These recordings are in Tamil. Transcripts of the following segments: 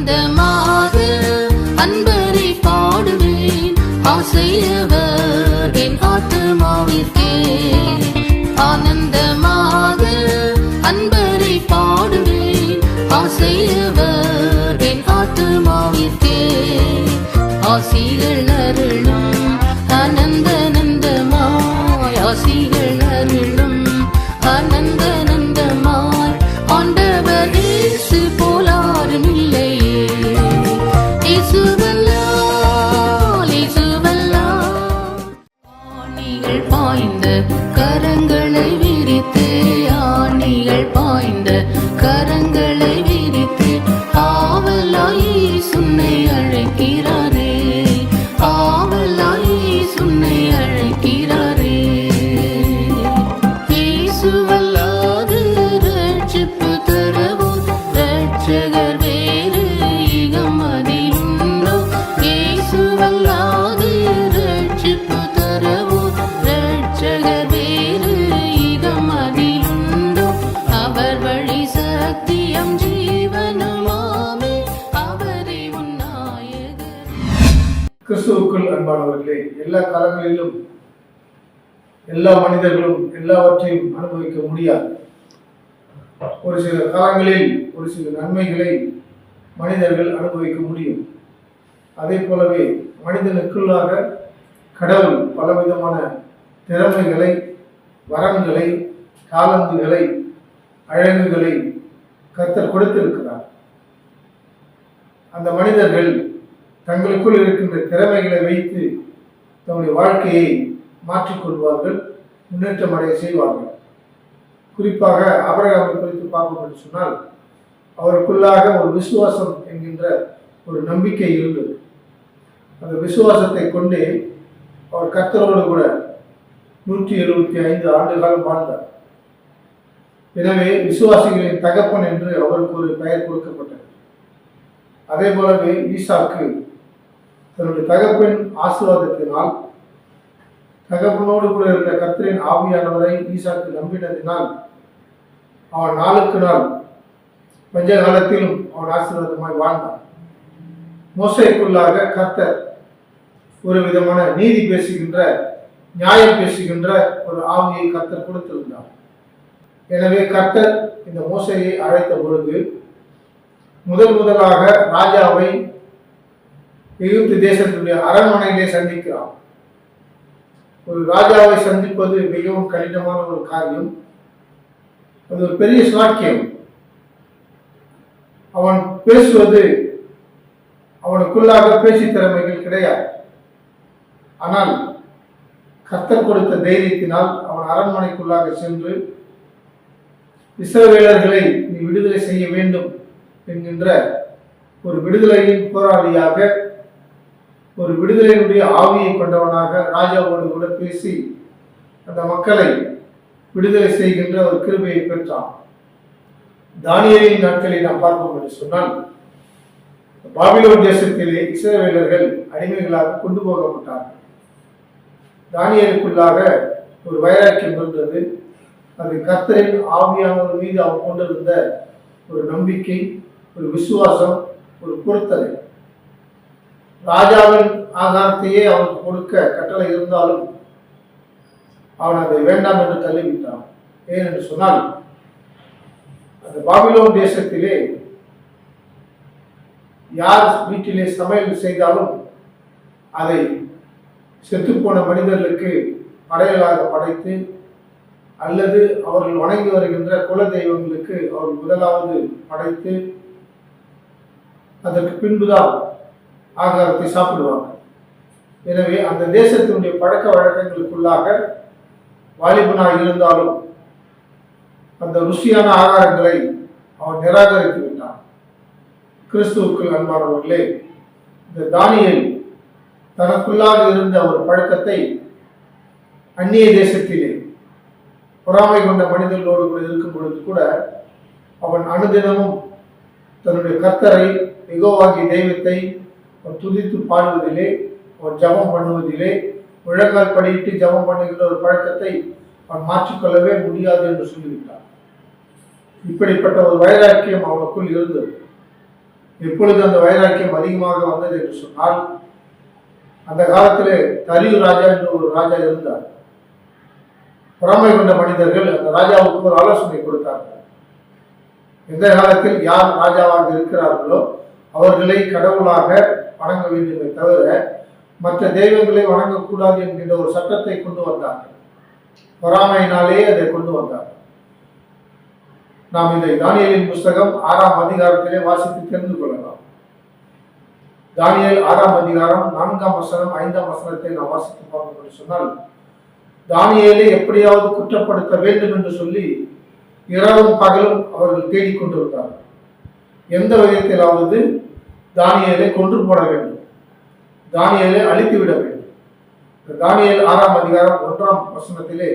ஆனந்தமாக அன்பரை பாடுவேன், ஆசையவர் என் ஆத்துமாவிற்கே. ஆனந்தமாக அன்பரை பாடுவேன், ஆசையவர் என் ஆத்துமாவிற்கே. ஆசிகள் அருளும் ஆனந்தமாய், ஆசிகள் அருளும் ஆனந்தமாய். ஆண்டவர் இயேசு போலாரும் இல்லையே, இயேசுவல்லால் இயேசுவல்லால். ஆணிகள் பாய்ந்த கரங்களை விரித்து, ஆணிகள் பாய்ந்த கரங்களை விரித்து, ஆவலாய் சுன்னை அழைக்கிறாரே, ஆவலாய் சுன்னை அழைக்கிறாரே. இயேசுவல்லாது ரட்சிப்பு தரவும் ரட்சகர் வேறு இகம் அதிலுண்டோ. இயேசுவல்லாது ரட்சிப்பு தரவும் ரட்சகர் வேறு இகம் அதிலுண்டோ. அவர் வழி சத்தியம் ஜீவனுமாமே, அவரே உன் நாயகர். கிறிஸ்துவுக்குள் அன்பானவர்களே, எல்லா காலங்களிலும் எல்லா மனிதர்களும் எல்லாவற்றையும் அனுபவிக்க முடியாது. ஒரு சில காலங்களில் ஒரு சில நன்மைகளை மனிதர்கள் அனுபவிக்க முடியும். அதே போலவே மனிதனுக்குள்ளாக கடவுள் பலவிதமான திறமைகளை, வரங்களை, தாளந்துகளை, அழகுகளை கர்த்தர் கொடுத்திருக்கிறார். அந்த மனிதர்கள் தங்களுக்குள் இருக்கின்ற திறமைகளை வைத்து தன்னுடைய வாழ்க்கையை மாற்றிக்கொள்வார்கள், முன்னேற்றம் அடைய செய்வார்கள். குறிப்பாக ஆபிரகாமை குறித்து பார்ப்போம் என்று சொன்னால், அவருக்குள்ளாக ஒரு விசுவாசம் என்கின்ற ஒரு நம்பிக்கை இருந்தது. அந்த விசுவாசத்தை கொண்டு அவர் கர்த்தரோடு கூட 175 ஆண்டு காலம் வாழ்ந்தார். எனவே விசுவாசிகளின் தகப்பன் என்று அவருக்கு ஒரு பெயர் கொடுக்கப்பட்டது. அதே போலவே ஈசாக்கு தன்னுடைய தகப்பன் ஆசீர்வாதத்தினால், தகப்பனோடு கூட இருந்த கர்த்தரின் ஆவியானவரை ஈசாக்கு நம்பினதினால் அவன் நாளுக்கு நாள் பஞ்ச காலத்திலும் அவன் ஆசீர்வாதமாய் வாழ்ந்தான். மோசேக்குள்ளாக கர்த்தர் ஒரு விதமான நீதி பேசுகின்ற, நியாயம் பேசுகின்ற ஒரு ஆவியை கர்த்தர் கொடுத்திருந்தார். எனவே கர்த்தர் இந்த மோசேயை அழைத்த பொழுது முதலாக ராஜாவை எகிப்து தேசத்துடைய அரண்மனையிலே சந்திக்கிறான். ஒரு ராஜாவை சந்திப்பது மிகவும் கடினமான ஒரு காரியம். அது ஒரு பெரிய சாக்கியம். அவன் பேசுவது, அவனுக்குள்ளாக பேச்சு திறமைகள் கிடையாது. ஆனால் கர்த்தர் கொடுத்த தைரியத்தினால் அவன் அரண்மனைக்குள்ளாக சென்று இஸ்ரவேலர்களை நீ விடுதலை செய்ய வேண்டும் என்கின்ற ஒரு விடுதலையின் போராளியாக, ஒரு விடுதலையினுடைய ஆவியை கொண்டவனாக ராஜாவோடு கூட பேசி அந்த மக்களை விடுதலை செய்கின்ற ஒரு கிருபையை பெற்றான். தானியேலின் நாட்களை நாம் பார்ப்போம் என்று சொன்னால், பாபிலோன் தேசத்திலே இஸ்ரவேலர்கள் அடிமைகளாக கொண்டு போகப்பட்டார்கள். தானியேலுக்குள்ளாக ஒரு வைராக்கியம் இருந்தது. அது கர்த்தரின் ஆவியானவர் மீது அவன் கொண்டிருந்த ஒரு நம்பிக்கை, ஒரு விசுவாசம், ஒரு பொறுத்தலை. ராஜாவின் ஆகாரத்தையே அவனுக்கு கொடுக்க கட்டளை இருந்தாலும் அவன் அதை வேண்டாம் என்று தள்ளிவிட்டான். ஏன் என்று சொன்னால், அந்த பாபிலோன் தேசத்திலே யார் வீட்டிலே சமையல் செய்தாலும் அதை செத்துப்போன மனிதர்களுக்கு படையலாக படைத்து, அல்லது அவர்கள் வணங்கி வருகின்ற குல தெய்வங்களுக்கு அவர்கள் முதலாவது படைத்து அதற்கு பின்புதான் ஆகாரத்தை சாப்பிடுவாங்க. எனவே அந்த தேசத்தினுடைய பழக்க வழக்கங்களுக்குள்ளாக வாலிபனாக இருந்தாலும் அந்த ருசியான ஆகாரங்களை அவன் நிராகரித்து விட்டான். கிறிஸ்துவுக்குள் அன்பானவர்களே, இந்த தானியேல் தனக்குள்ளாக இருந்த ஒரு பழக்கத்தை அந்நிய தேசத்திலே பொறாமை கொண்ட மனிதர்களோடு கூட இருக்கும் பொழுது கூட அவன் அனுதினமும் தன்னுடைய கர்த்தரை, யெகோவாகிய தெய்வத்தை துதித்து பாடுவதிலே, அவன் ஜபம் பண்ணுவதிலே, முழங்கால் படியிட்டு ஜபம் பண்ணுகின்ற ஒரு பழக்கத்தை அவன் மாற்றிக்கொள்ளவே முடியாது என்று சொல்லிவிட்டான். இப்படிப்பட்ட ஒரு வைராக்கியம் அவனுக்குள் இருந்தது. எப்பொழுது அந்த வைராக்கியம் அதிகமாக வந்தது என்று சொன்னால், அந்த காலத்திலே தரியு ராஜா என்று ஒரு ராஜா இருந்தார். பொறாமை கொண்ட மனிதர்கள் அந்த ராஜாவுக்கு ஒரு ஆலோசனை கொடுத்தார்கள். எந்த காலத்தில் யார் ராஜாவாக இருக்கிறார்களோ அவர்களை கடவுளாக வணங்க வேண்டுமே தவிர மற்ற தெய்வங்களை வணங்கக்கூடாது என்கின்ற ஒரு சட்டத்தை கொண்டு வந்தார்கள். பொறாமையினாலே அதை கொண்டு வந்தார்கள். நாம் இந்த தானியேலின் புஸ்தகம் 6ஆம் அதிகாரத்திலே வாசித்து தெரிந்து கொள்ளலாம். தானியேல் 6ஆம் அதிகாரம் 4ஆம் வசனம் 5ஆம் வசனத்தை நாம் வாசித்து பார்ப்போம் என்று சொன்னால், தானியேலை எப்படியாவது குற்றப்படுத்த வேண்டும் என்று சொல்லி இரவும் பகலும் அவர்கள் தேடிக்கொண்டிருந்தார்கள். எந்த விதத்திலாவது தானியேலை கொன்று போட வேண்டும், தானியேலை அழித்து விட வேண்டும். தானியேல் 6ஆம் அதிகாரம் 1ஆம் வசனத்திலே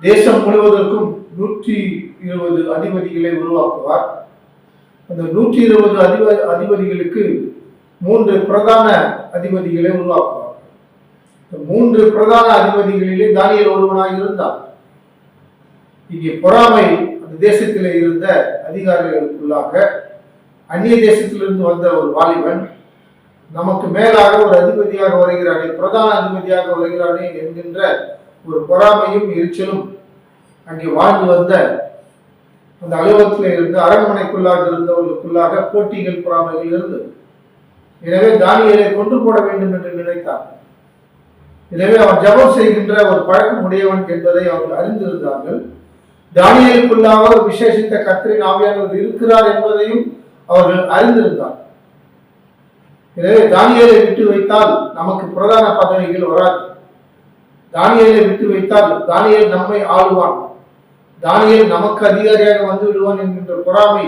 தேசம் முழுவதற்கும் 120 அதிபதிகளை உருவாக்குவார். அந்த 120 அதிபதிகளுக்கு 3 பிரதான அதிபதிகளை உருவாக்குவார். 3 பிரதான அதிபதிகளிலே தானியேல் ஒருவனாக இருந்தார். இங்கே பொறாமை அந்த தேசத்திலே இருந்த அதிகாரிகளுக்குள்ளாக அந்நிய தேசத்திலிருந்து வந்த ஒரு வாலிபன் நமக்கு மேலாக ஒரு அதிபதியாக வருகிறானே, பிரதான அதிபதியாக வருகிறானே என்கின்ற ஒரு பொறாமையும் எரிச்சலும் அங்கே வாழ்ந்து வந்த அந்த அலுவலகத்தில் இருந்து அரண்மனைக்குள்ளாக இருந்தவர்களுக்குள்ளாக போட்டிகள் பொறாமைகள் இருந்தது. எனவே தானியேலை கொன்று போட வேண்டும் என்று நினைத்தார். எனவே அவன் ஜெபம் செய்கின்ற ஒரு பழக்கம் உடையவன் என்பதை அவர்கள் அறிந்திருந்தார்கள். தானியேலுக்குள்ளாக ஒரு விசேஷித்த கர்த்தரின் ஆவியானவர் இருக்கிறார் என்பதையும் அவர்கள் அறிந்திருந்தார். எனவே தானியேலை விட்டு வைத்தால் நமக்கு பிரதான பதவிகள் வராது. தானியேலை விட்டு வைத்தால் தானியேல் நம்மை ஆளுவான், தானியேல் நமக்கு அதிகாரியாக வந்து விடுவான் என்கின்ற பொறாமை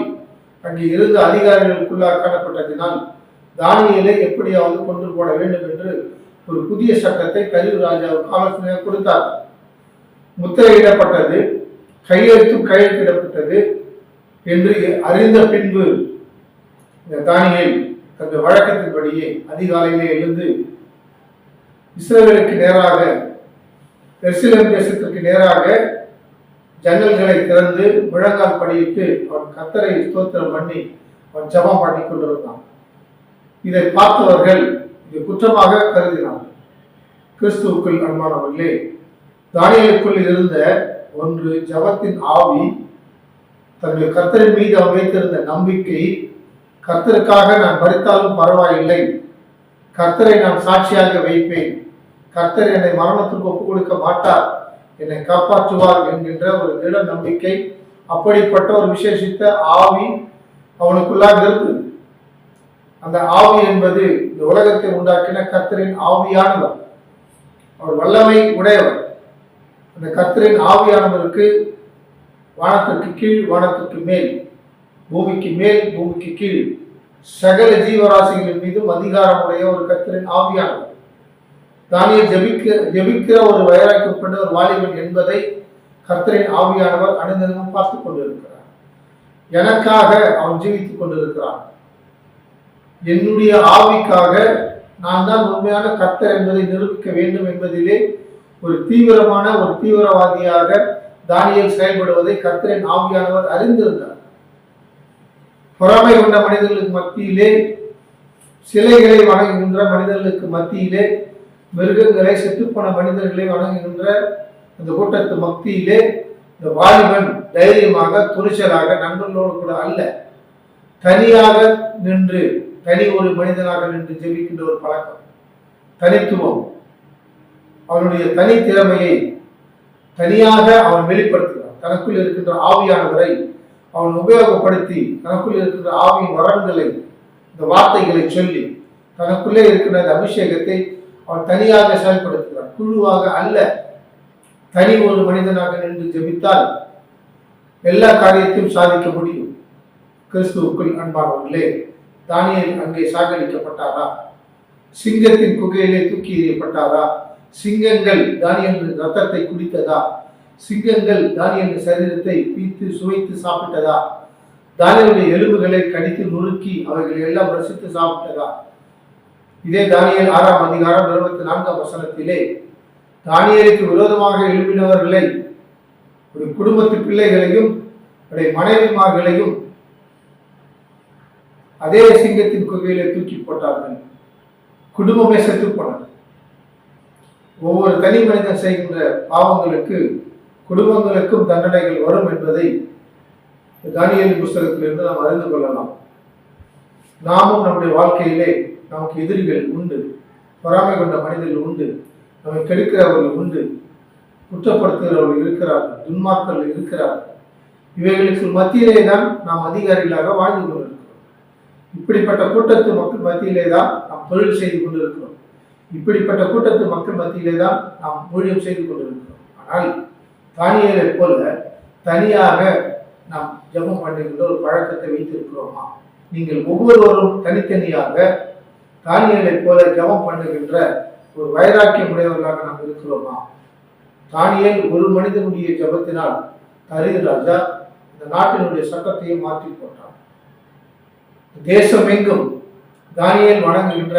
அங்கே இருந்த அதிகாரிகளுக்குள்ளாக காணப்பட்டதினால் தானியேலை எப்படியாவது கொண்டு போட வேண்டும் என்று ஒரு புதிய சட்டத்தை தரியு ராஜாவுக்கு ஆலோசனையாக கொடுத்தார். முத்திரையிடப்பட்டது, கையெழுத்திடப்பட்டது என்று அறிந்த பின்பு தானியேல் தந்த வழக்கத்தின்படியே அதிகாலையிலே எழுந்து இஸ்ரவேலுக்கு நேராக எருசலேம் தேசத்திற்கு நேராக ஜன்னல்களை திறந்து முழங்கால் படியிட்டு அவன் கர்த்தரை ஸ்தோத்திரம் பண்ணி அவன் ஜெபம் பண்ணி கொண்டிருந்தான். இதை பார்த்தவர்கள் இது குற்றமாக கருதினார்கள். கிறிஸ்துவுக்குள் அன்பானவர்களே, தானியேலுக்குள் இருந்த ஒன்று ஜெபத்தின் ஆவி, தன்னுடைய கர்த்தரின் மீது அவன் வைத்திருந்த நம்பிக்கை, கர்த்தருக்காக நான் மரித்தாலும் பரவாயில்லை, கர்த்தரை நான் சாட்சியாக வைப்பேன், கர்த்தர் என்னை மரணத்திற்கு ஒப்புக் கொடுக்க மாட்டார், என்னை காப்பாற்றுவார் என்கின்ற ஒரு திட நம்பிக்கை, அப்படிப்பட்ட ஒரு விசேஷித்த ஆவி அவனுக்குள்ளாக இருந்தது. அந்த ஆவி என்பது இந்த உலகத்தை உண்டாக்கின கர்த்தரின் ஆவியானவர், அவர் வல்லமை உடையவர். அந்த கர்த்தரின் ஆவியானவருக்கு வானத்திற்கு கீழ் வானத்திற்கு மேல், பூமிக்கு மேல் பூமிக்கு கீழ் சகல ஜீவராசிகளின் மீதும் அதிகாரமுடைய ஒரு கர்த்தரின் ஆவியானவர். தானியேல் ஜெபிக்கிற ஒரு வைராக்கியப்பட்ட ஒரு வாலிபன் என்பதை கர்த்தரின் ஆவியானவர் அனுதினமும் பார்த்து கொண்டிருக்கிறார். எனக்காக அவன் ஜீவித்துக் கொண்டிருக்கிறான். என்னுடைய ஆவிக்காக நான் தான் உண்மையான கர்த்தர் என்பதை நிரூபிக்க வேண்டும் என்பதிலே ஒரு தீவிரவாதியாக தானியேல் செயல்படுவதை கர்த்தரின் ஆவியானவர் அறிந்திருந்தார். பொறாமை கொண்ட மனிதர்களுக்கு மத்தியிலே, சிலைகளை வணங்குகின்ற மனிதர்களுக்கு மத்தியிலே, மிருகங்களை செத்துப்போன மனிதர்களை வணங்குகின்ற அந்த கூட்டத்து மத்தியிலே இந்த வாலிபன் தைரியமாக துணிச்சலாக நண்பர்களோடு கூட அல்ல, தனியாக நின்று தனி ஒரு மனிதனாக நின்று ஜெபிக்கின்ற ஒரு பழக்கம், தனித்துவம், அவனுடைய தனி திறமையை தனியாக அவன் வெளிப்படுத்துகிறான். தனக்குள் இருக்கின்ற ஆவியானவரை அவன் உபயோகப்படுத்தி தனக்குள் இருக்கின்ற ஆவியின் வரன்களை, இந்த வார்த்தைகளை சொல்லி தனக்குள்ளே இருக்கின்ற அபிஷேகத்தை அவன் தனியாக செயல்படுத்துகிறான். குழுவாக அல்ல, தனி ஒரு மனிதனாக நின்று ஜெபித்தால் எல்லா காரியத்தையும் சாதிக்க முடியும். கிறிஸ்துவுக்குள் அன்பானவர்களே, தானியேல் அங்கே சாகடிக்கப்பட்டாரா? சிங்கத்தின் குகையிலே தூக்கி எறியப்பட்டாரா? சிங்கங்கள் தானியேலின் ரத்தத்தை குடித்ததா? சிங்கங்கள் தானியேலின் சரீரத்தை பீத்து சுவைத்து சாப்பிட்டதா? தானியேலுடைய எலும்புகளை கடித்து நுறுக்கி அவைகளை எல்லாம் ரசித்து சாப்பிட்டதா? இதே தானியேல் 6ஆம் அதிகாரம் 24ஆம் வசனத்திலே தானியேலுக்கு விரோதமாக எழுப்பினவர்களை, ஒரு குடும்பத்து பிள்ளைகளையும் மனைவிமார்களையும் அதே சிங்கத்தின் குகையிலே தூக்கி போட்டார்கள். குடும்பமே செத்து போனது. ஒவ்வொரு தனி மனிதன் செய்கின்ற பாவங்களுக்கு குடும்பங்களுக்கும் தண்டனைகள் வரும் என்பதை தானியேல் புஸ்தகத்திலிருந்து நாம் அறிந்து கொள்ளலாம். நாமும் நம்முடைய வாழ்க்கையிலே நமக்கு எதிரிகள் உண்டு, பொறாமை கொண்ட மனிதர்கள் உண்டு, நம்மை கெடுக்கிறவர்கள் உண்டு, குற்றப்படுத்துகிறவர்கள் இருக்கிறார்கள், துன்மார்க்கர்கள் இருக்கிறார்கள். இவைகளுக்கு மத்தியிலே தான் நாம் அதிகாரிகளாக வாழ்ந்து கொண்டிருக்கிறோம். இப்படிப்பட்ட கூட்டத்து மக்கள் மத்தியிலே தான் நாம் தொழில் செய்து கொண்டிருக்கிறோம். இப்படிப்பட்ட கூட்டத்து மக்கள் மத்தியிலே தான் நாம் ஊழியம் செய்து கொண்டிருக்கிறோம். ஆனால் தானியேலை போல தனியாக நாம் ஜெபம் பண்ணுகின்ற ஒரு பழக்கத்தை வைத்திருக்கிறோமா? நீங்கள் ஒவ்வொருவரும் தனித்தனியாக தானியேலை போல ஜெபம் பண்ணுகின்ற ஒரு வைராக்கியம் உடையவர்களாக நாம் இருக்கிறோமா? தானியேல் ஒரு மனிதனுடைய ஜெபத்தினால் தரீர் ராஜா இந்த நாட்டினுடைய சட்டத்தையும் மாற்றி போட்டார். தேசம் எங்கும் தானியேல் வணங்குகின்ற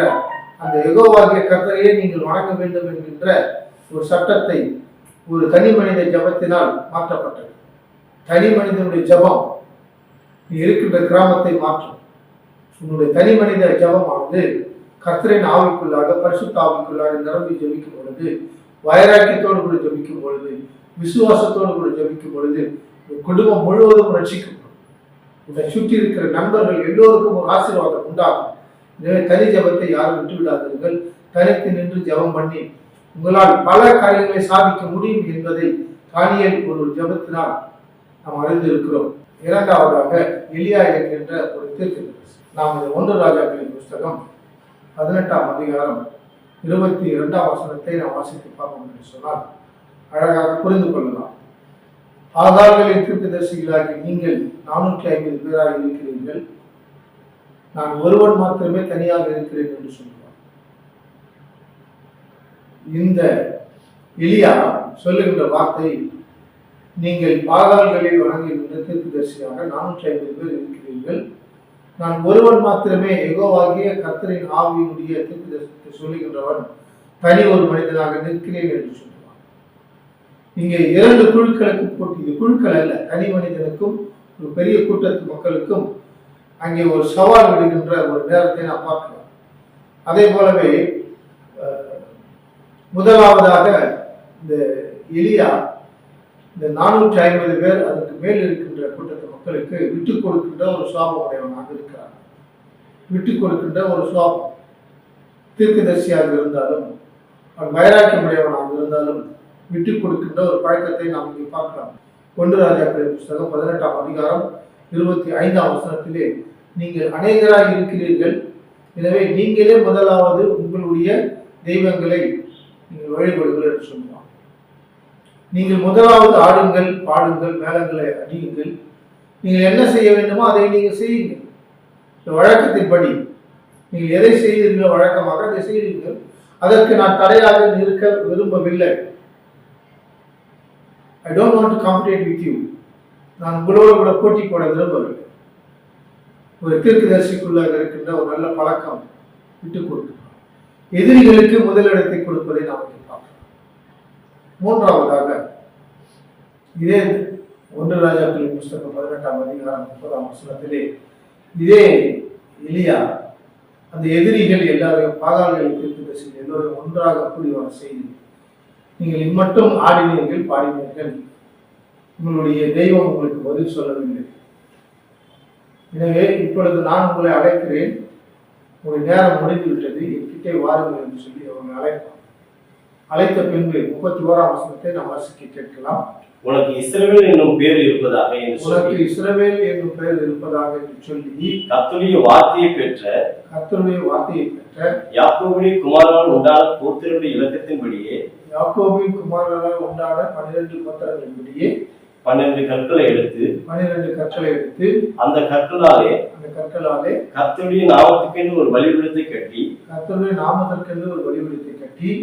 அந்த யெகோவாகிய கர்த்தரையே நீங்கள் வணங்க வேண்டும் என்கின்ற ஒரு சட்டத்தை ஒரு தனி மனித ஜபத்தினால் மாற்றப்பட்டது. தனி மனிதனுடைய ஜபம் நீ இருக்கின்ற கிராமத்தை மாற்றும். உன்னுடைய தனி மனித ஜபமானது கர்த்தரின் ஆவிக்குள்ளாக பரிசுத்த ஆவிக்குள்ளாக நிரம்பி ஜபிக்கும் பொழுது, வைராக்கியத்தோடு கூட ஜபிக்கும் பொழுது, விசுவாசத்தோடு கூட ஜபிக்கும் பொழுது குடும்பம் முழுவதும் ரட்சிக்கும். உன்னை சுற்றி இருக்கிற நண்பர்கள் எல்லோருக்கும் ஒரு ஆசீர்வாதம் உண்டாகும். எனவே தனி ஜபத்தை யாரும் விட்டுவிடாதீர்கள். தனித்து நின்று ஜபம் பண்ணி உங்களால் பல காரியங்களை சாதிக்க முடியும் என்பதை தானியேல் ஒரு ஜபத்தினால் நாம் அறிந்திருக்கிறோம். இரண்டாவதாக எலியா என்கின்ற ஒரு தீர்க்கதரிசி. நாம் இந்த 1 ராஜாக்களின் புஸ்தகம் 18ஆம் அதிகாரம் 22ஆம் வசனத்தை நாம் வாசித்து பார்ப்போம் என்று சொன்னால் அழகாக புரிந்து கொள்ளலாம். ஆகார்களின் தீர்க்கதரிசிகளாகி நீங்கள் 450 பேராக இருக்கிறீர்கள், நான் ஒருவன் மாத்திரமே தனியாக இருக்கிறேன் என்று சொல்லுவார். இந்த எலியா சொல்லுகின்ற வார்த்தை, நீங்கள் பாகால்களை வணங்குகின்ற தீர்க்கதரிசியாக 450 பேர் இருக்கிறீர்கள், நான் ஒருவன் மாத்திரமே யெகோவாகிய கர்த்தரின் ஆவியினுடைய தீர்க்கதரிசனத்தை சொல்லுகின்றவன் தனி ஒரு மனிதனாக நிற்கிறேன் என்று சொல்லுவார். இங்கே 2 குழுக்களுக்கு போட்டி. இது குழுக்கள் அல்ல, தனி மனிதனுக்கும் ஒரு பெரிய கூட்டத்து மக்களுக்கும் அங்கே ஒரு சவால் விடுகின்ற ஒரு நேரத்தை நாம் பார்க்கலாம். அதே போலவே முதலாவதாக இந்த எலியா இந்த 450 பேர் அதற்கு மேல் இருக்கின்ற கூட்டத்து மக்களுக்கு விட்டுக் கொடுக்கின்ற ஒரு சுவாபம் உடையவனாக இருக்கிறார். விட்டுக் கொடுக்கின்ற ஒரு சுவாபம். தீர்க்கதரிசியாக இருந்தாலும் அவன் வைராக்கியம் உடையவனாக இருந்தாலும் விட்டுக் கொடுக்கின்ற ஒரு பழக்கத்தை நாம் இங்கே பார்க்கலாம். 1 ராஜாக்களின் புஸ்தகம் 18ஆம் அதிகாரம் 25ஆம் வசனத்திலே, நீங்கள் அநேகராக இருக்கிறீர்கள், எனவே நீங்களே முதலாவது உங்களுடைய தெய்வங்களை நீங்கள் வழிபடுங்கள் என்று சொல்லுவாங்க. நீங்கள் முதலாவது ஆடுங்கள், பாடுங்கள், மேளங்களை அடியுங்கள், நீங்கள் என்ன செய்ய வேண்டுமோ அதை நீங்கள் செய்யுங்கள். இந்த வழக்கத்தின்படி நீங்கள் எதை செய்கிறீர்களோ வழக்கமாக அதை செய்கிறீர்கள். அதற்கு நான் தடையாக இருக்க விரும்பவில்லை. I don't want to compete with you. நான் உங்களோடு கூட போட்டி போட விரும்பவில்லை. ஒரு தீர்க்கதரிசிக்குள்ளாக இருக்கின்ற ஒரு நல்ல பழக்கம் விட்டுக் கொடுக்கிறார். எதிரிகளுக்கு முதலிடத்தை கொடுப்பதை நாம் பார்க்கிறோம். மூன்றாவதாக இதே 1 ராஜாக்களின் புஸ்தகம் 18ஆம் அதிகாரம் 30ஆம் வசனத்திலே இதே எலியா அந்த எதிரிகள் எல்லாரையும் பாகால்களை தீர்க்கதரிசி எல்லோரையும் ஒன்றாக கூடி வர செய்து, நீங்கள் இம்மட்டும் ஆடினீர்கள், பாடினீர்கள், உங்களுடைய தெய்வம் உங்களுக்கு பதில் சொல்லவில்லை. எனவே இப்பொழுது நான் உங்களை அழைக்கிறேன், உங்களுடைய நேரம் முடிந்து விட்டது, என்கிட்டே வாருங்கள் என்று சொல்லி அவங்களை அழைப்பார். அழைத்த பின்பு 31ஆம் வசனத்தை நாம் வாசிக்க கேட்கலாம். உனக்கு இஸ்ரவேல் என்னும் பேர் இருப்பதாக உனக்கு இஸ்ரவேல் என்னும் பெயர் இருப்பதாக என்று சொல்லி கர்த்தருடைய வார்த்தையை பெற்ற யாக்கோபின் குமாரனால் உண்டான கோத்திரனுடைய இலக்கத்தின்படியே யாக்கோபின் குமாரனால் உண்டான 12 கோத்திரங்களின்படியே 12 கற்களை எடுத்து அந்த கற்களாலே கர்த்தருடைய நாமத்துக்கென்று ஒரு பலிபீடத்தை கட்டி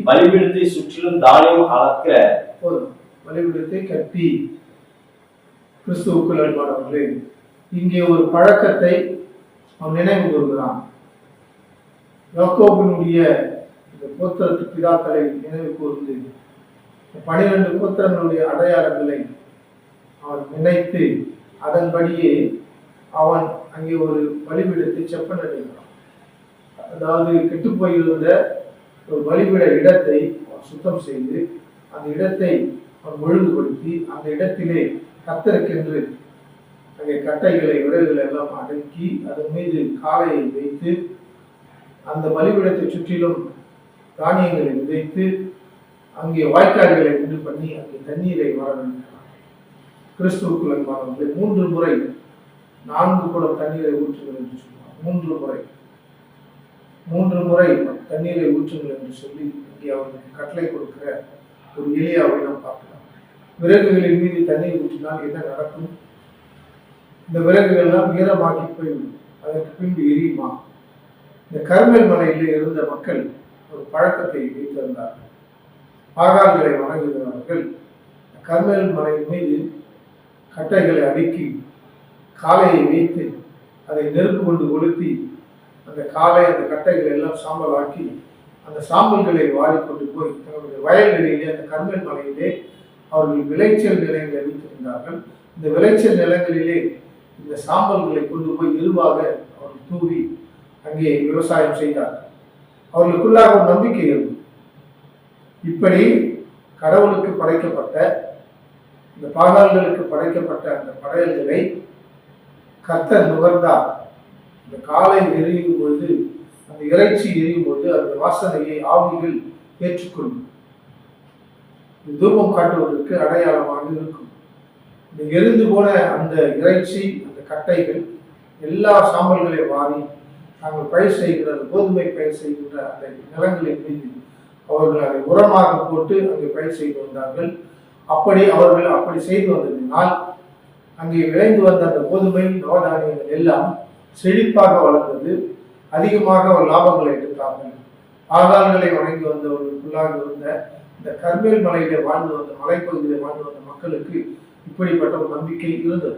பலிபீடத்தை சுற்றிலும் தானியம் அளக்க பலிபீடத்தை கட்டி. கிறிஸ்துவுக்குள் அன்பானவர்களே, இங்கே ஒரு பழக்கத்தை அவன் நினைவு கூறுகிறான். யாக்கோபினுடைய இந்த கோத்திரத்து பிதாக்களை நினைவு கூர்ந்து 12 கோத்திரங்களுடைய அடையாளங்களை அவன் நினைத்து அதன்படியே அவன் அங்கே ஒரு பலிபீடத்தை செப்பனிடுகிறான். அதாவது கெட்டு போயிருந்த ஒரு பலிபீட இடத்தை அவன் சுத்தம் செய்து அந்த இடத்தை அவன் ஒழுங்குபடுத்தி அந்த இடத்திலே கர்த்தருக்கென்று அங்கே கட்டைகளை விறகுகளை எல்லாம் அடுக்கி அதன் மீது காளையை வைத்து அந்த பலிபீடத்தை சுற்றிலும் தானியங்களை விதைத்து அங்கே வாய்க்கால்களை உண்டு பண்ணி அங்கே தண்ணீரை வரவேற்கிறார். கிறிஸ்துவுக்குள் அன்பானவர்களே, 3 முறை 4 குடம் தண்ணீரை ஊற்றுங்கள் என்று சொன்னார். 3 முறை தண்ணீரை ஊற்றுங்கள் என்று சொல்லி இங்கே அவர்களுக்கு கட்டளை கொடுக்கிற ஒரு எலியாவை நாம் பார்க்கலாம். விறகுகளின் மீது தண்ணீர் ஊற்றினால் என்ன நடக்கும்? இந்த விறகுகள்லாம் ஈரமாக்கி போய்விடும். அதற்கு பின்பு எரியுமா? இந்த கர்மேல் மலையில் இருந்த மக்கள் ஒரு பழக்கத்தை வைத்திருந்தார்கள். பாகால்களை வணங்குகிறவர்கள் கர்மேல் மலை மீது கட்டைகளை அடுக்கி காளையை வைத்து அதை நெருப்பு கொண்டு கொளுத்தி அந்த காளை அந்த கட்டைகளை எல்லாம் சாம்பல் ஆக்கி அந்த சாம்பல்களை வாரிக்கொண்டு போய் தங்களுடைய வயல்களிலே அந்த கர்மேல் மலையிலே அவர்கள் விளைச்சல் நிலங்களை வைத்திருந்தார்கள். இந்த விளைச்சல் நிலங்களிலே இந்த சாம்பல்களை கொண்டு போய் எருவாக அவர்கள் தூவி அங்கே விவசாயம் செய்தார்கள். அவர்களுக்குள்ளாக ஒரு நம்பிக்கை இருந்தது. இப்படி கடவுளுக்கு படைக்கப்பட்ட இந்த பாகால்களுக்கு படைக்கப்பட்ட அந்த படையல்களை கர்த்தர் நுகர்ந்தார். இந்த காலை எரியும் பொழுது அந்த இறைச்சி எரியும் பொழுது அந்த வாசனையை ஆவிகள் ஏற்றுக்கொள்ளும். தூபம் காட்டுவதற்கு அடையாளமாக இருக்கும். இந்த எரிந்து போன அந்த இறைச்சி அந்த கட்டைகள் எல்லா சாம்பல்களை வாரி நாங்கள் பயிர் செய்கிற கோதுமை பயிர் செய்கின்ற அந்த நிலங்களின் மீது அவர்கள் அதை உரமாக போட்டு அங்கே பயிர் செய்து வந்தார்கள். அவர்கள் அப்படி செய்து வந்ததினால் அங்கே விளைந்து வந்த அந்த கோதுமை நவதானியங்கள் எல்லாம் செழிப்பாக வளர்ந்தது. அதிகமாக அவர் லாபங்களை எடுத்தார்கள். ஆதாரங்களை வணங்கி வந்தவர்களுக்குள்ளாக இருந்த இந்த கர்மேல் மலையிலே வாழ்ந்து வந்த மலைப்பகுதியில் வாழ்ந்து வந்த மக்களுக்கு இப்படிப்பட்ட ஒரு நம்பிக்கை இருந்தது.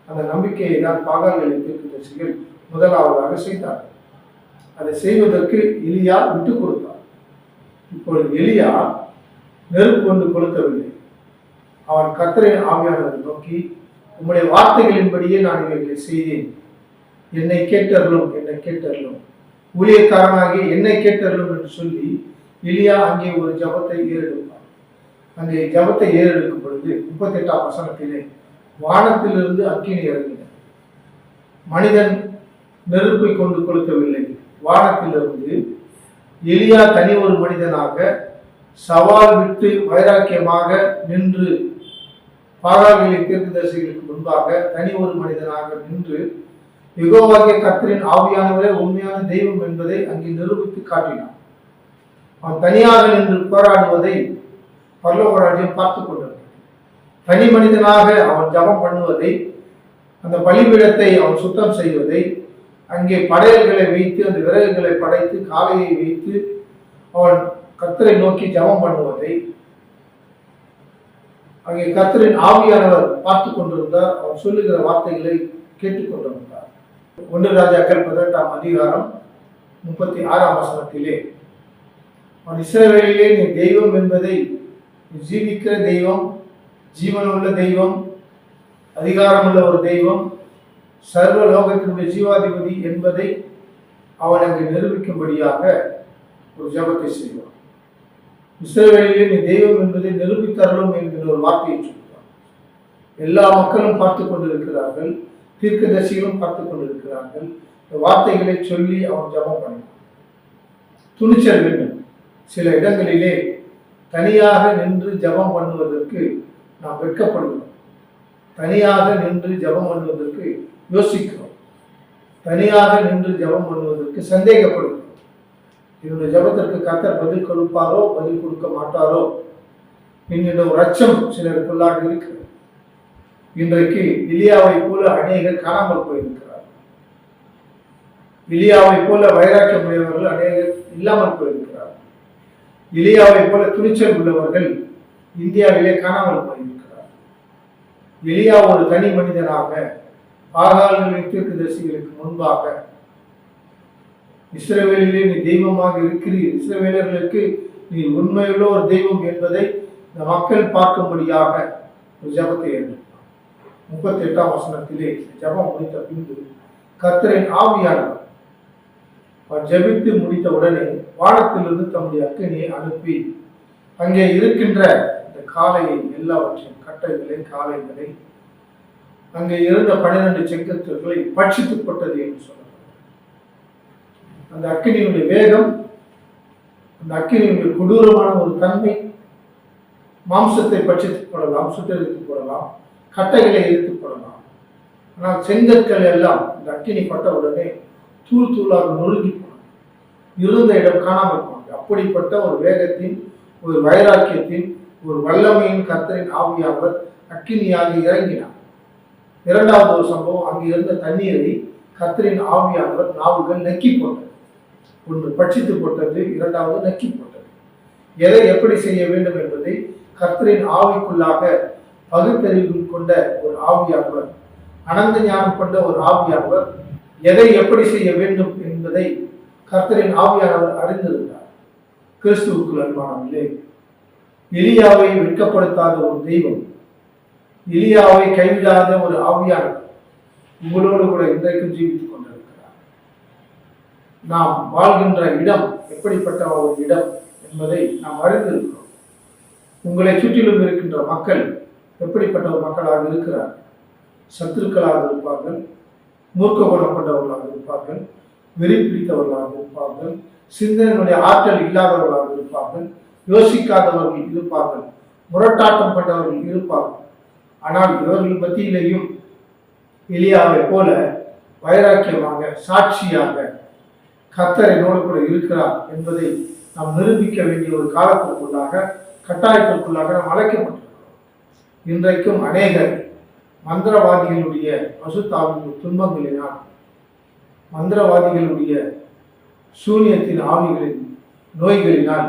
அந்த நம்பிக்கையை தான் பாகால்களின் தீர்க்கதரிசிகள் முதலாவதாக செய்தார்கள். அதை செய்வதற்கு எலியா விட்டு கொடுத்தார். இப்பொழுது எலியா நெருப்பு கொண்டு கொளுத்தவில்லை. அவன் கர்த்தரின் ஆவியானவரை நோக்கி, உம்முடைய வார்த்தைகளின்படியே நான் இவைகளை செய்தேன், என்னை கேட்டருளும், என்னை கேட்டருளும், ஊழியக்காரனாகி என்னை கேட்டருளும் என்று சொல்லி எலியா அங்கே ஒரு ஜபத்தை ஏறெடுப்பார். அங்கே ஜபத்தை ஏறெடுக்கும் பொழுது 38ஆம் வசனத்திலே வானத்திலிருந்து அக்கினி இறங்கின. மனிதன் நெருப்பை கொண்டு கொளுத்தவில்லை. வானத்திலிருந்து எலியா தனி ஒரு மனிதனாக சவால் விட்டு வைராக்கியமாக நின்று பாகால்களின் தீர்க்கதரிசிகளுக்கு முன்பாக தனி ஒரு மனிதனாக நின்று யெகோவாகிய கர்த்தரின் ஆவியானவரே உண்மையான தெய்வம் என்பதை அங்கே நிரூபித்து காட்டினான். அவன் தனியாக நின்று போராடுவதை பரலோக ராஜ்யம் பார்த்து கொண்டிருந்தான். தனி மனிதனாக அவன் ஜபம் பண்ணுவதை, அந்த பலிபீடத்தை அவன் சுத்தம் செய்வதை, அங்கே படையல்களை வைத்து அந்த விறகுகளை படைத்து காளையை வைத்து அவன் கர்த்தரை நோக்கி ஜபம் பண்ணுவதை அங்கே கர்த்தரின் ஆவியானவர் பார்த்து கொண்டிருந்தார். அவர் சொல்லுகிற வார்த்தைகளை கேட்டுக்கொண்டிருந்தார். 1 ராஜாக்கள் 18ஆம் அதிகாரம் 36ஆம் வசனத்திலே, அவன் இஸ்ரவேலிலே நீ தெய்வம் என்பதை, நீ ஜீவிக்கிற தெய்வம், ஜீவனுள்ள தெய்வம், அதிகாரமுள்ள ஒரு தெய்வம், சர்வ லோகத்தினுடைய ஜீவாதிபதி என்பதை அவன் அங்கு நிரூபிக்கும்படியாக ஒரு ஜபத்தை செய்வான். இஸ்ரவேலிலே நீ தெய்வம் என்பதை நிரூபித்தரலும் என்கிற ஒரு வார்த்தையை சொல்கிறான். எல்லா மக்களும் பார்த்து கொண்டிருக்கிறார்கள், தீர்க்கதரிசிகளும் பார்த்து கொண்டிருக்கிறார்கள். இந்த வார்த்தைகளை சொல்லி அவன் ஜபம் பண்ணினான். துணிச்சல் வேண்டும். சில இடங்களிலே தனியாக நின்று ஜபம் பண்ணுவதற்கு நாம் வெட்கப்படுகிறோம். தனியாக நின்று ஜபம் பண்ணுவதற்கு யோசிக்கிறோம். தனியாக நின்று ஜபம் பண்ணுவதற்கு சந்தேகப்படுகிறோம். என்னுடைய ஜபத்திற்கு கர்த்தர் பதில் கொடுப்பாரோ பதில் கொடுக்க மாட்டாரோ என்கிற ஒரு அச்சம் சிலருக்குள்ளாக இருக்கிறது. இன்றைக்கு எலியாவை போல அநேகர் காணாமல் போயிருக்கிறார். எலியாவை போல வைராக்கியமுடையவர்கள் அநேகர் இல்லாமல் போயிருக்கிறார். எலியாவை போல துணிச்சல் உள்ளவர்கள் இந்தியாவிலே காணாமல் போயிருக்கிறார். எலியா ஒரு தனி மனிதனாக பாகால்களின் தீர்க்கதரிசிகளுக்கு முன்பாக, இஸ்ரவேலிலே நீ தெய்வமாக இருக்கிறீர், இஸ்ரவேலர்களுக்கு நீ உண்மையுள்ள ஒரு தெய்வம் என்பதை இந்த மக்கள் பார்க்கும்படியாக ஒரு ஜபத்தை ஏற்பட்டார். 38ஆம் வசனத்திலே ஜெபம் முடித்த பின்பு கர்த்தரின் ஆவியானவர் அவர் ஜெபித்து முடித்த உடனே வானத்திலிருந்து தம்முடைய அக்கினியை அனுப்பி அங்கே இருக்கின்ற இந்த காளையை எல்லாவற்றையும் கட்டைகளை காளைகளை அங்கே இருந்த 12 செங்கற்களை பட்சித்து போட்டது என்று சொல்றார். அந்த அக்கினியுடைய வேகம், அந்த அக்கினியுடைய கொடூரமான ஒரு தன்மை, மாம்சத்தை பட்சித்து போடலாம், சுட்டரித்து போடலாம், கட்டைகளை எரித்து போடலாம். ஆனால் செங்கற்கள் எல்லாம் இந்த அக்கினி பட்ட உடனே தூள் தூளாக நொறுங்கி போனது, இருந்த இடம் காணாமல் போனது. அப்படிப்பட்ட ஒரு வேகத்தின், ஒரு வைராக்கியத்தின், ஒரு வல்லமையின் கர்த்தரின் ஆவியானவர் அக்கினியாக இறங்கினார். இரண்டாவது ஒரு சம்பவம், அங்கு இருந்த தண்ணீரை கர்த்தரின் ஆவியானவர் நாவுகள் நக்கி போட்டது. ஒன்று பட்சித்து போட்டது, இரண்டாவது நக்கி போட்டது. எதை எப்படி செய்ய வேண்டும் என்பதை கர்த்தரின் ஆவிக்குள்ளாக பகுத்தறிவு கொண்ட ஒரு ஆவியானவர், அனந்த ஞானம் கொண்ட ஒரு ஆவியானவர் எதை எப்படி செய்ய வேண்டும் என்பதை கர்த்தரின் ஆவியானவர் அறிந்திருந்தார். கிறிஸ்துவுக்குள் அன்பானவர்களே, எலியாவை வெட்கப்படுத்தாத ஒரு தெய்வம், எலியாவை கைவிடாத ஒரு ஆவியானவர் உங்களோடு கூட இன்றைக்கும் ஜீவித்துக் கொண்டிருக்கிறார். நாம் வாழ்கின்ற இடம் எப்படிப்பட்ட ஒரு இடம் என்பதை நாம் அறிந்திருக்கிறோம். உங்களை சுற்றிலும் இருக்கின்ற மக்கள் எப்படிப்பட்ட ஒரு மக்களாக இருக்கிறார்? சத்துருக்களாக இருப்பார்கள், மூர்க்க குணம் கொண்டவர்களாக இருப்பார்கள், வெறி பிடித்தவர்களாக இருப்பார்கள், சிந்தனையுடைய ஆற்றல் இல்லாதவர்களாக இருப்பார்கள், யோசிக்காதவர்கள் இருப்பார்கள், முரட்டாட்டம் கொண்டவர்கள் இருப்பார்கள். ஆனால் இவர்கள் மத்தியிலேயும் எலியாவை போல வைராக்கியமாக, சாட்சியாக கர்த்தர் என்னோடு கூட இருக்கிறார் என்பதை நாம் நிரூபிக்க வேண்டிய ஒரு காலத்திற்குள்ளாக, கட்டாயத்திற்குள்ளாக நாம் அழைக்கப்பட்டிருக்கிறோம். இன்றைக்கும் அநேகர் மந்திரவாதிகளுடைய பசுத்தாவின் துன்பங்களினால், மந்திரவாதிகளுடைய சூனியத்தின் ஆவிகளின் நோய்களினால்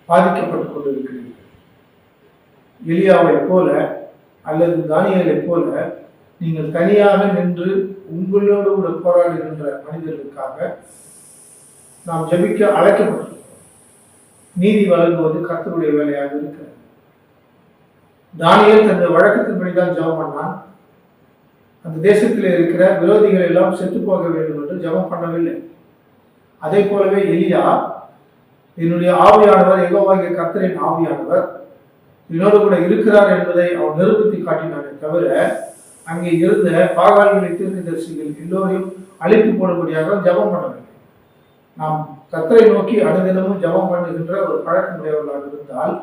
பாதிக்கப்பட்டுக் கொண்டிருக்கிறீர்கள். எலியாவை போல அல்லது தானியேலை போல நீங்கள் தனியாக நின்று உங்களோடு கூட போராடுகின்ற மனிதர்களுக்காக நாம் ஜெபிக்க அழைக்கப்பட்டிருக்கிறோம். நீதி வழங்குவது கர்த்தருடைய வேலையாக இருக்கிறது. தானியேல் தனது வழக்கத்தின்படிதான் ஜெபம் பண்ணான். அந்த தேசத்தில் இருக்கிற விரோதிகள் எல்லாம் செத்து போக வேண்டும் என்று ஜெபம் பண்ணவில்லை. அதே போலவே எலியா, என்னுடைய ஆவியானவர் யெகோவாகிய கர்த்தரின் ஆவியானவர் என்னோடு கூட இருக்கிறார் என்பதை அவன் நிரூபித்து காட்டினானே தவிர, அங்கே இருந்த பாகால்களை தீர்க்கதரிசிகள் எல்லோரையும் அழித்து போடும்படியாக ஜெபம் பண்ணவில்லை. நாம் கர்த்தரை நோக்கி அனுதினமும் ஜெபம் பண்ணுகின்ற ஒரு பழக்கமுடையவர்களாக இருந்தால்,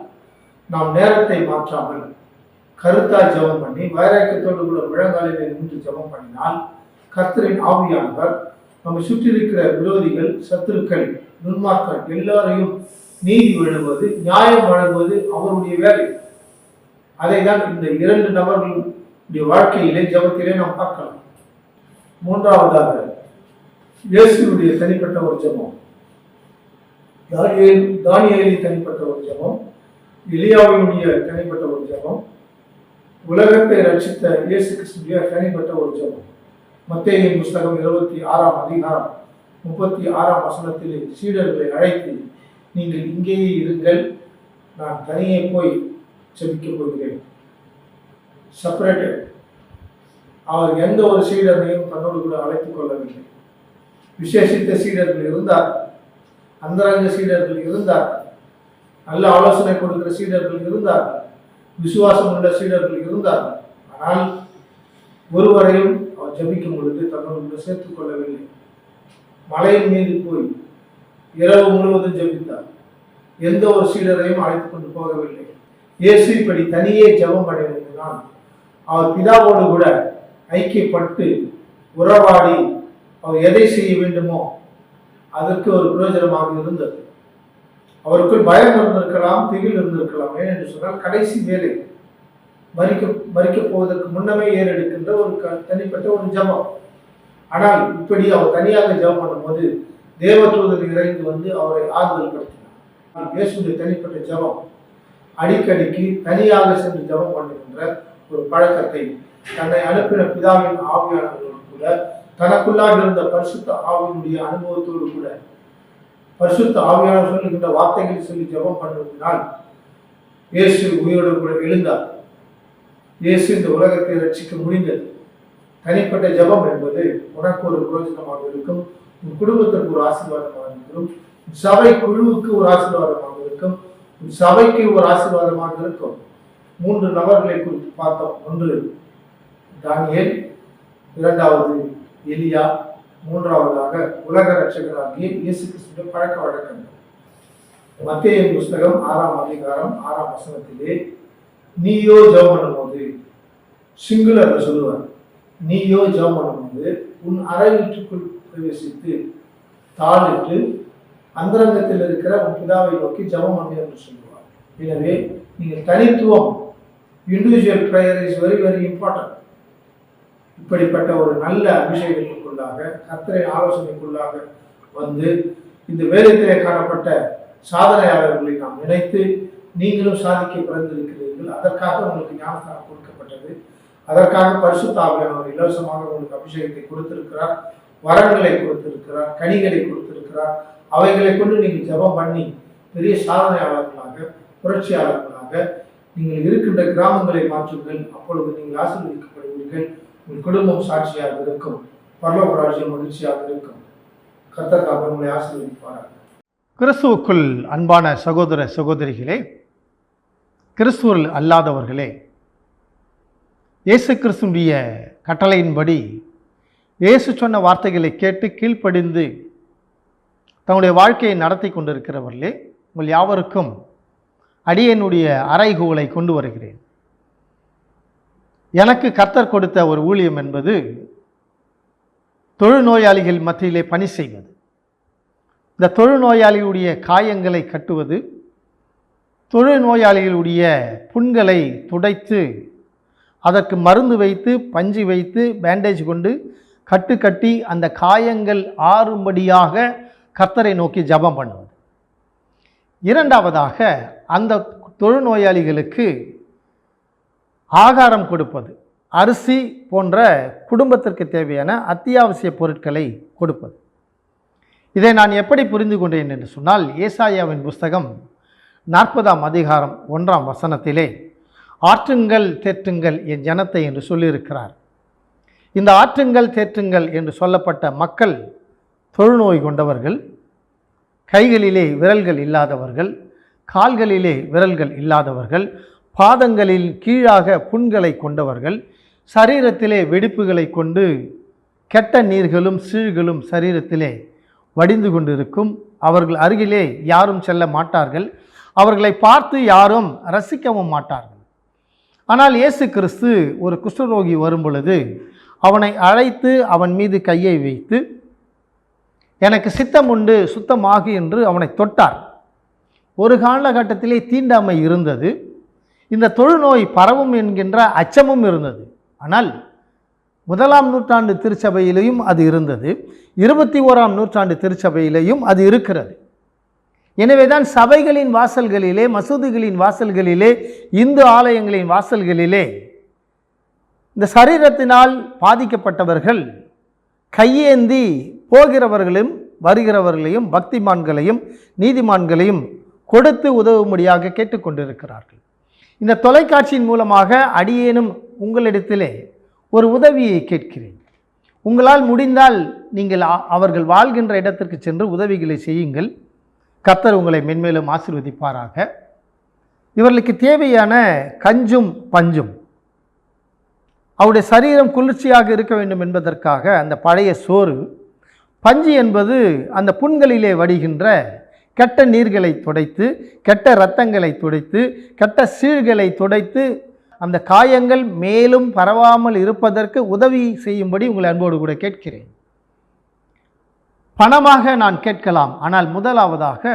நாம் நேரத்தை மாற்றாமல் கருத்தாய் ஜெபம் பண்ணி வைராக்கியத்தோடு கூட முழங்காலிலே நின்று ஜெபம் பண்ணினால், கர்த்தரின் ஆவியானவர் நம்ம சுற்றி இருக்கிற விரோதிகள், சத்துருக்கள், துன்மார்க்கர்கள் எல்லாரையும் நீதி வழங்குவது, நியாயம் வழங்குவது அவருடைய வேலை. அதை தான் இந்த 2 நபர்களுடைய வாழ்க்கையிலே ஜெபத்திலே நாம் பார்க்கலாம். மூன்றாவதாக இயேசுவுடைய தனிப்பட்ட ஒரு ஜெபம், தானியேலின் தனிப்பட்ட ஒரு ஜெபம், எலியாவினுடைய தனிப்பட்ட ஒரு ஜெபம், உலகத்தை ரட்சித்த இயேசு கிறிஸ்துவிய தனிப்பட்ட ஒரு ஜெபம். மத்தேயுவின் புஸ்தகம் 26ஆம் அதிகாரம் 36ஆம் வசனத்திலே சீடர்களை அழைத்து, நீங்கள் இங்கேயே இருங்கள், நான் தனியே போய் ஜெபிக்கப் போகிறேன். செப்பரேட்டட். அவர் எந்த ஒரு சீடரையும் தன்னோடு கூட அழைத்துக் கொள்ளவில்லை. விசேஷித்த சீடர்கள் இருந்தார், அந்தரங்க சீடர்கள் இருந்தார், நல்ல ஆலோசனை கொடுக்கிற சீடர்கள் இருந்தார்கள், விசுவாசம் உள்ள சீடர்கள் இருந்தார்கள். ஆனால் ஒருவரையும் அவர் ஜெபிக்கும் பொழுது தன்னோடு சேர்த்துக் கொள்ளவில்லை. மலையின் மீது போய் இரவு முழுவதும் ஜெபித்தார். எந்த ஒரு சீடரையும் அழைத்துக் கொண்டு போகவில்லை. இயேசு இப்படி தனியே ஜெபம் பண்ணியிருந்தால், அவர் பிதாவோடு கூட ஐக்கியப்பட்டு உறவாடி அவர் எதை செய்ய வேண்டுமோ அதற்கு ஒரு பிரயோஜனமாக இருந்தது. அவருக்குள் பயம் இருந்திருக்கலாம், திகில் இருந்திருக்கலாம். ஏனென்று சொன்னால் கடைசி வேலை, மறிக்கப் போவதற்கு முன்னமே ஏறெடுக்கின்ற ஒரு தனிப்பட்ட ஒரு ஜெபம். ஆனால் இப்படி அவர் தனியாக ஜெபம் பண்ணும்போது தேவதூதர் இறைந்து வந்து அவரை ஆறுதல் படுத்தினார். இயேசுடைய தனிப்பட்ட ஜெபம், அடிக்கடிக்கு தனியாக சென்று ஜெபம் பண்ணுகின்ற ஒரு பழக்கத்தை தன்னை அனுப்பின பிதாவின் ஆவியானவர்களோடு கூட, தனக்குள்ளாக இருந்த பரிசுத்த ஆவியினுடைய அனுபவத்தோடு கூட, பரிசுத்த ஆவியானவர் சொல்லுகின்ற வார்த்தைகளை சொல்லி ஜெபம் பண்ணுவதனால் இயேசு உயிரோடு கூட எழுந்தார். இயேசு இந்த உலகத்தை ரட்சிக்க முடிந்தது. தனிப்பட்ட ஜெபம் என்பது உனக்கு ஒரு பிரயோஜனமாக இருக்கும், உன் குடும்பத்திற்கு ஒரு ஆசீர்வாதமாக இருக்கும், சபை குழுவுக்கு ஒரு ஆசீர்வாதமாக இருக்கும், சபைக்கு ஒரு ஆசீர்வாதமாக இருக்கும். 3 நபர்களை குறித்து பார்த்தோம். ஒன்று தானியேல், இரண்டாவது எலியா, மூன்றாவதாக உலக ரட்சகராகிய இயேசு கிறிஸ்துவின் பழக்க வழக்கங்கள். மத்தேயு புஸ்தகம் 6ஆம் அதிகாரம் 6ஆம் வசனத்திலே நீயோ ஜெபம் பண்ணும்போது, சிங்குலர்ல சொல்லுவார், நீயோ ஜெபம் பண்ணும்போது உன் அறை வீட்டுக்குள் பிரவேசித்து தாளிட்டு அந்தரங்கத்தில் இருக்கிற உன் பிதாவை நோக்கி ஜெபம் பண்ணு என்று சொல்லுவார். எனவே நீங்கள் தனித்துவம், individual prayer is very very important. இப்படிப்பட்ட ஒரு நல்ல அபிஷேகத்திற்குள்ளாக, கர்த்தரின் ஆலோசனைக்குள்ளாக வந்து இந்த வேதத்திலே காணப்பட்ட சாதனையாளர்களை நாம் நினைத்து நீங்களும் சாதிக்க பிறந்திருக்கிறீர்கள். அதற்காக உங்களுக்கு ஞானஸ்தானம் கொடுக்கப்பட்டது. அதற்காக பரிசுத்த ஆவியானவர் இலவசமாக உங்களுக்கு அபிஷேகத்தை கொடுத்திருக்கிறார், வரங்களை கொடுத்திருக்கிறார், கனிகளை கொடுத்திருக்கிறார். அவைகளை கொண்டு நீங்கள் ஜெபம் பண்ணி பெரிய சாதனையாளர்களாக, புரட்சியாளர்களாக நீங்கள் இருக்கின்ற கிராமங்களை மாற்றுங்கள். அப்பொழுது நீங்கள் ஆசீர்வதிக்கப்படுவீர்கள். உங்கள் குடும்பம் சாட்சியாக இருக்கும், பரலோக ராஜ்யம் மகிழ்ச்சியாக இருக்கும். கர்த்தர் தாமே உங்களை ஆசீர்வதிப்பார். கிறிஸ்துவுக்குள் அன்பான சகோதர சகோதரிகளே, கிறிஸ்துவில் அல்லாதவர்களே, இயேசு கிறிஸ்துடைய கட்டளையின்படி இயேசு சொன்ன வார்த்தைகளை கேட்டு கீழ்ப்படிந்து தங்களுடைய வாழ்க்கையை நடத்தி கொண்டிருக்கிறவர்களே, உங்கள் யாவருக்கும் அடியேனுடைய அறைகூவலை கொண்டு வருகிறேன். எனக்கு கர்த்தர் கொடுத்த ஒரு ஊழியம் என்பது தொழுநோயாளிகள் மத்தியிலே பணி செய்வது. இந்த தொழுநோயாளிகளுடைய காயங்களை கட்டுவது, தொழுநோயாளிகளுடைய புண்களை துடைத்து அதற்கு மருந்து வைத்து, பஞ்சு வைத்து, பேண்டேஜ் கொண்டு கட்டி அந்த காயங்கள் ஆறும்படியாக கர்த்தரை நோக்கி ஜெபம் பண்ணுவது. இரண்டாவதாக அந்த தொழுநோயாளிகளுக்கு ஆகாரம் கொடுப்பது, அரிசி போன்ற குடும்பத்திற்கு தேவையான அத்தியாவசிய பொருட்களை கொடுப்பது. இதை நான் எப்படி புரிந்து கொண்டேன் என்று சொன்னால், ஏசாயாவின் புஸ்தகம் 40ஆம் அதிகாரம் 1ஆம் வசனத்திலே ஆற்றுங்கள் தேற்றுங்கள் என் ஜனத்தை என்று சொல்லியிருக்கிறார். இந்த ஆற்றுங்கள் தேற்றுங்கள் என்று சொல்லப்பட்ட மக்கள் தொழுநோய் கொண்டவர்கள், கைகளிலே விரல்கள் இல்லாதவர்கள், கால்களிலே விரல்கள் இல்லாதவர்கள், பாதங்களில் கீழாக புண்களை கொண்டவர்கள், சரீரத்திலே வெடிப்புகளை கொண்டு கெட்ட நீர்களும் சீழ்களும் சரீரத்திலே வடிந்து கொண்டிருக்கும். அவர்கள் அருகிலே யாரும் செல்ல மாட்டார்கள், அவர்களை பார்த்து யாரும் ரசிக்கவும் மாட்டார்கள். ஆனால் இயேசு கிறிஸ்து ஒரு குஷ்டரோகி வரும் பொழுது அவனை அழைத்து அவன் மீது கையை வைத்து, எனக்கு சித்தம் உண்டு, சுத்தமாகு என்று அவனை தொட்டார். ஒரு காலகட்டத்திலே தீண்டாமை இருந்தது, இந்த தொழுநோய் பரவும் என்கின்ற அச்சமும் இருந்தது. ஆனால் 1ஆம் நூற்றாண்டு திருச்சபையிலேயும் அது இருந்தது, 21ஆம் நூற்றாண்டு திருச்சபையிலேயும் அது இருக்கிறது. எனவேதான் சபைகளின் வாசல்களிலே, மசூதிகளின் வாசல்களிலே, இந்து ஆலயங்களின் வாசல்களிலே இந்த சரீரத்தினால் பாதிக்கப்பட்டவர்கள் கையேந்தி போகிறவர்களும் வருகிறவர்களையும் பக்திமான்களையும் நீதிமான்களையும் கொடுத்து உதவும்படியாக கேட்டுக்கொண்டிருக்கிறார்கள். இந்த தொலைக்காட்சியின் மூலமாக அடியேனும் உங்களிடத்திலே ஒரு உதவியை கேட்கிறேன். உங்களால் முடிந்தால் நீங்கள் அவர்கள் வாழ்கின்ற இடத்திற்கு சென்று உதவிகளை செய்யுங்கள். கர்த்தர் உங்களை மென்மேலும் ஆசீர்வதிப்பாராக. இவர்களுக்கு தேவையான கஞ்சும் பஞ்சும், அவருடைய சரீரம் குளிர்ச்சியாக இருக்க வேண்டும் என்பதற்காக அந்த பழைய சோறு, பஞ்சு என்பது அந்த புண்களிலே வடிகின்ற கெட்ட நீர்களை துடைத்து, கெட்ட இரத்தங்களை துடைத்து, கெட்ட சீழ்களை துடைத்து அந்த காயங்கள் மேலும் பரவாமல் இருப்பதற்கு உதவி செய்யும்படி உங்களை அன்போடு கூட கேட்கிறேன். பணமாக நான் கேட்கலாம், ஆனால் முதலாவதாக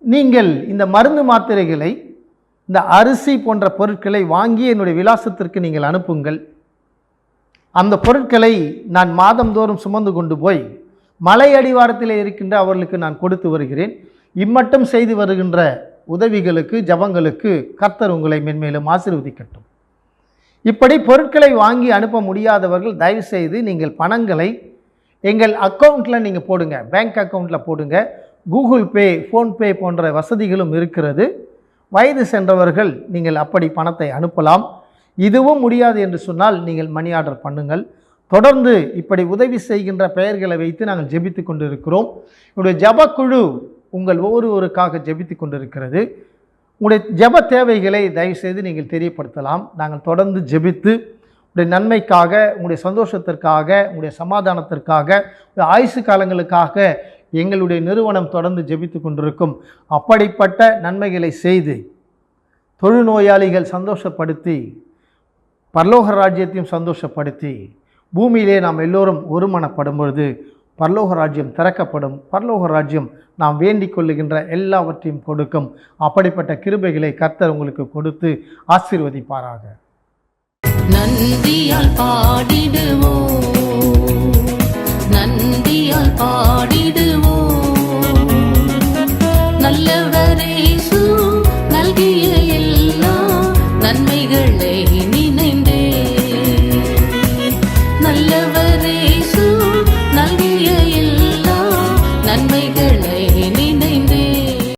நீங்கள் இந்த மருந்து மாத்திரைகளை, இந்த அரிசி போன்ற பொருட்களை வாங்கி என்னுடைய விலாசத்திற்கு நீங்கள் அனுப்புங்கள். அந்த பொருட்களை நான் மாதந்தோறும் சுமந்து கொண்டு போய் மலை அடிவாரத்தில் இருக்கின்ற அவர்களுக்கு நான் கொடுத்து வருகிறேன். இம்மட்டும் செய்து வருகின்ற உதவிகளுக்கு, ஜபங்களுக்கு கர்த்தர் உங்களை மென்மேலும் ஆசீர்வதிக்கட்டும். இப்படி பொருட்களை வாங்கி அனுப்ப முடியாதவர்கள் தயவுசெய்து நீங்கள் பணங்களை எங்கள் அக்கௌண்ட்டில் நீங்கள் போடுங்க, பேங்க் அக்கௌண்ட்டில் போடுங்க. கூகுள் பே, ஃபோன்பே போன்ற வசதிகளும் இருக்கிறது. வயது சென்றவர்கள் நீங்கள் அப்படி பணத்தை அனுப்பலாம். இதுவும் முடியாது என்று சொன்னால் நீங்கள் மணி ஆர்டர் பண்ணுங்கள். தொடர்ந்து இப்படி உதவி செய்கின்ற பெயர்களை வைத்து நாங்கள் ஜெபித்து கொண்டு இருக்கிறோம். என்னுடைய ஜெபக்குழு உங்கள் ஒவ்வொருவருக்காக ஜெபித்து கொண்டிருக்கிறது. உங்களுடைய ஜெப தேவைகளை தயவுசெய்து நீங்கள் தெரியப்படுத்தலாம். நாங்கள் தொடர்ந்து ஜெபித்து உங்களுடைய நன்மைக்காக, உங்களுடைய சந்தோஷத்திற்காக, உங்களுடைய சமாதானத்திற்காக, ஆயுசு காலங்களுக்காக எங்களுடைய நிறுவனம் தொடர்ந்து ஜெபித்து கொண்டிருக்கும். அப்படிப்பட்ட நன்மைகளை செய்து தொழுநோயாளிகள் சந்தோஷப்படுத்தி, பரலோக ராஜ்யத்தையும் சந்தோஷப்படுத்தி, பூமியிலே நாம் எல்லோரும் ஒருமனப்படும் பொழுது பரலோக ராஜ்யம் திறக்கப்படும். பரலோக ராஜ்யம் நாம் வேண்டிக் கொள்ளுகின்ற எல்லாவற்றையும் கொடுக்கும். அப்படிப்பட்ட கிருபைகளை கர்த்தர் உங்களுக்கு கொடுத்து ஆசீர்வதிப்பாராக. நந்தியால் பாடிடுவோம், நந்தியால் பாடிடுவோம். நல்லவரே இயேசு நல்கிய எல்லா நன்மைகளை நினைந்தே, நல்லவரே இயேசு நல்கிய எல்லா நன்மைகள்